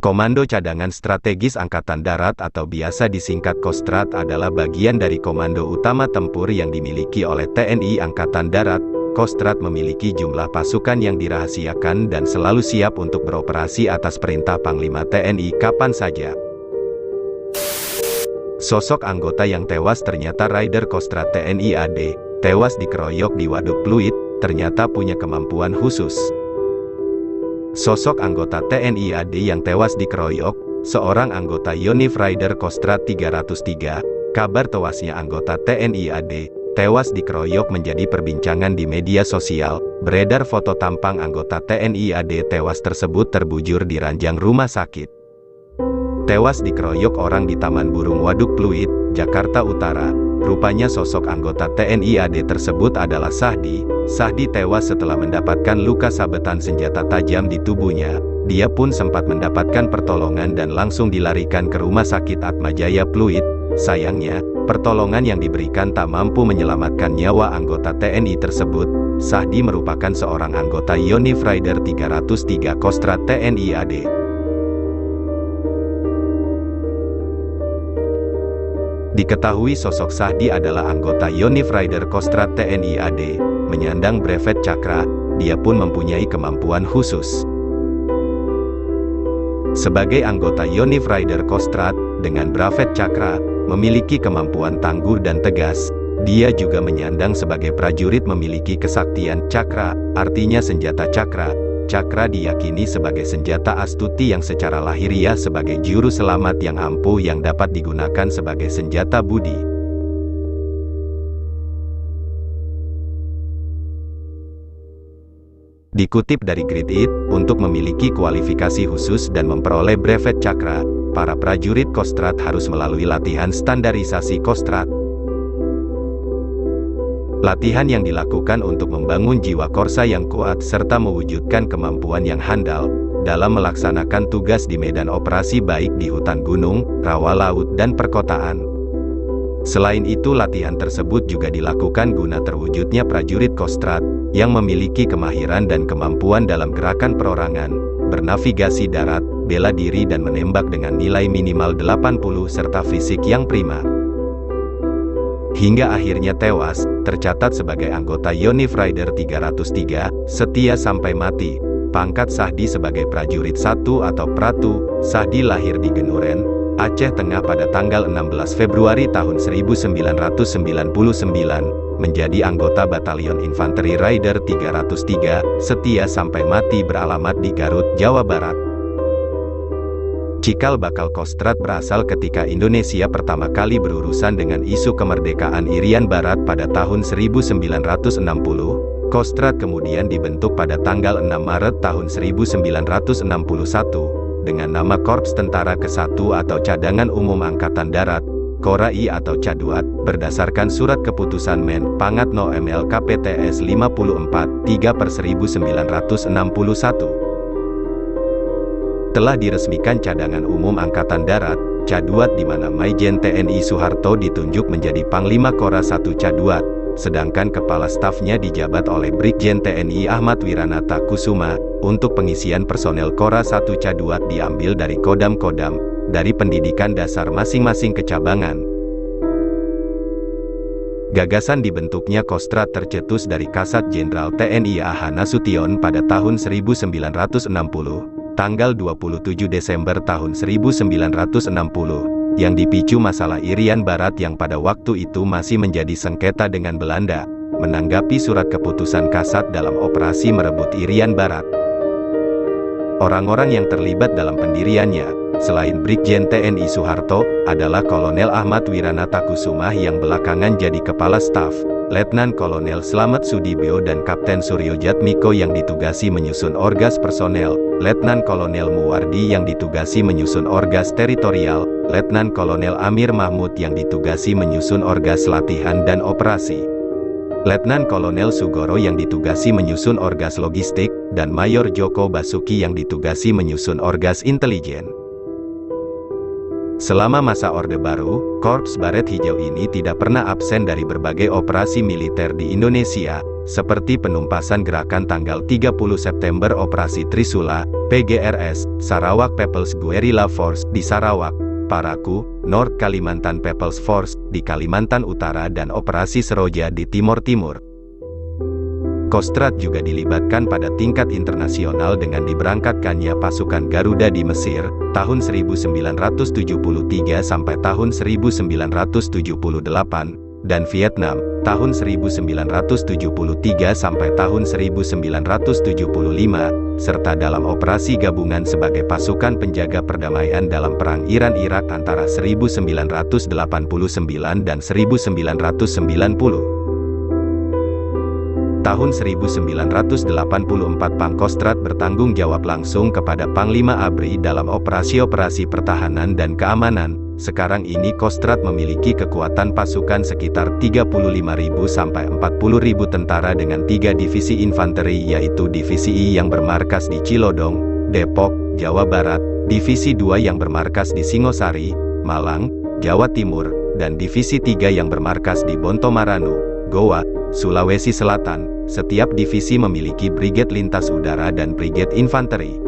Komando Cadangan Strategis Angkatan Darat atau biasa disingkat Kostrad adalah bagian dari Komando Utama Tempur yang dimiliki oleh TNI Angkatan Darat. Kostrad memiliki jumlah pasukan yang dirahasiakan dan selalu siap untuk beroperasi atas perintah Panglima TNI kapan saja. Sosok anggota yang tewas ternyata Rider Kostrad TNI AD, tewas dikeroyok di Waduk Pluit, ternyata punya kemampuan khusus. Sosok anggota TNI AD yang tewas dikeroyok, seorang anggota Yonif Rider Kostrad 303, kabar tewasnya anggota TNI AD, tewas dikeroyok menjadi perbincangan di media sosial, beredar foto tampang anggota TNI AD tewas tersebut terbujur di ranjang rumah sakit. Tewas dikeroyok orang di Taman Burung Waduk Pluit, Jakarta Utara. Rupanya sosok anggota TNI AD tersebut adalah Sahdi. Sahdi tewas setelah mendapatkan luka sabetan senjata tajam di tubuhnya. Dia pun sempat mendapatkan pertolongan dan langsung dilarikan ke Rumah Sakit Atmajaya Pluit. Sayangnya, pertolongan yang diberikan tak mampu menyelamatkan nyawa anggota TNI tersebut. Sahdi merupakan seorang anggota Yonif Rider 303 Kostrad TNI AD. Diketahui sosok Sahdi adalah anggota Yonif Rider Kostrad TNI AD, menyandang brevet Cakra. Dia pun mempunyai kemampuan khusus. Sebagai anggota Yonif Rider Kostrad, dengan brevet Cakra, memiliki kemampuan tangguh dan tegas. Dia juga menyandang sebagai prajurit memiliki kesaktian Cakra, artinya senjata Cakra. Cakra diyakini sebagai senjata astuti yang secara lahiriah sebagai juru selamat yang ampuh yang dapat digunakan sebagai senjata budi. Dikutip dari Grid It, untuk memiliki kualifikasi khusus dan memperoleh brevet Cakra, para prajurit Kostrad harus melalui latihan standarisasi Kostrad. Latihan yang dilakukan untuk membangun jiwa korsa yang kuat serta mewujudkan kemampuan yang handal dalam melaksanakan tugas di medan operasi baik di hutan gunung, rawa laut dan perkotaan. Selain itu latihan tersebut juga dilakukan guna terwujudnya prajurit Kostrad yang memiliki kemahiran dan kemampuan dalam gerakan perorangan, bernavigasi darat, bela diri dan menembak dengan nilai minimal 80 serta fisik yang prima. Hingga akhirnya tewas, tercatat sebagai anggota Yonif Rider 303, setia sampai mati. Pangkat Sahdi sebagai prajurit 1 atau Pratu. Sahdi lahir di Genuren, Aceh Tengah pada tanggal 16 Februari tahun 1999, menjadi anggota Batalion Infanteri Rider 303, setia sampai mati beralamat di Garut, Jawa Barat. Cikal bakal Kostrad berasal ketika Indonesia pertama kali berurusan dengan isu kemerdekaan Irian Barat pada tahun 1960. Kostrad kemudian dibentuk pada tanggal 6 Maret tahun 1961, dengan nama Korps Tentara Ke-1 atau Cadangan Umum Angkatan Darat, Korai atau Caduat, berdasarkan Surat Keputusan Men. Pangatno MLKPTS 54/3/1961. Telah diresmikan Cadangan Umum Angkatan Darat, Caduat di mana Maijen TNI Soeharto ditunjuk menjadi Panglima Kora 1 Caduat, sedangkan Kepala Stafnya dijabat oleh Brigjen TNI Ahmad Wiranata Kusuma. Untuk pengisian personel Kora 1 Caduat diambil dari kodam-kodam, dari pendidikan dasar masing-masing kecabangan. Gagasan dibentuknya Kostrad tercetus dari Kasat Jenderal TNI A.H. Nasution pada tahun 1960. Tanggal 27 Desember tahun 1960, yang dipicu masalah Irian Barat yang pada waktu itu masih menjadi sengketa dengan Belanda, menanggapi surat keputusan Kasat dalam operasi merebut Irian Barat. Orang-orang yang terlibat dalam pendiriannya, selain Brigjen TNI Soeharto, adalah Kolonel Ahmad Wiranata Kusuma yang belakangan jadi Kepala Staf, Letnan Kolonel Slamet Sudibyo dan Kapten Suryo Jatmiko yang ditugasi menyusun orgas personel, Letnan Kolonel Muwardi yang ditugasi menyusun orgas teritorial, Letnan Kolonel Amir Mahmud yang ditugasi menyusun orgas latihan dan operasi, Letnan Kolonel Sugoro yang ditugasi menyusun orgas logistik, dan Mayor Joko Basuki yang ditugasi menyusun orgas intelijen. Selama masa Orde Baru, Korps Baret Hijau ini tidak pernah absen dari berbagai operasi militer di Indonesia, seperti penumpasan gerakan tanggal 30 September Operasi Trisula, PGRS, Sarawak People's Guerrilla Force di Sarawak, Paraku, North Kalimantan People's Force di Kalimantan Utara dan Operasi Seroja di Timor Timur. Kostrad juga dilibatkan pada tingkat internasional dengan diberangkatkannya pasukan Garuda di Mesir, tahun 1973 sampai tahun 1978, dan Vietnam, tahun 1973 sampai tahun 1975, serta dalam operasi gabungan sebagai pasukan penjaga perdamaian dalam Perang Iran-Irak antara 1989 dan 1990. Tahun 1984 Pangkostrat bertanggung jawab langsung kepada Panglima ABRI dalam operasi-operasi pertahanan dan keamanan. Sekarang ini Kostrat memiliki kekuatan pasukan sekitar 35.000 sampai 40.000 tentara dengan 3 divisi infanteri, yaitu Divisi I yang bermarkas di Cilodong, Depok, Jawa Barat, Divisi 2 yang bermarkas di Singosari, Malang, Jawa Timur, dan Divisi 3 yang bermarkas di Bontomaranu, Goa, Sulawesi Selatan. Setiap divisi memiliki brigade lintas udara dan brigade infanteri.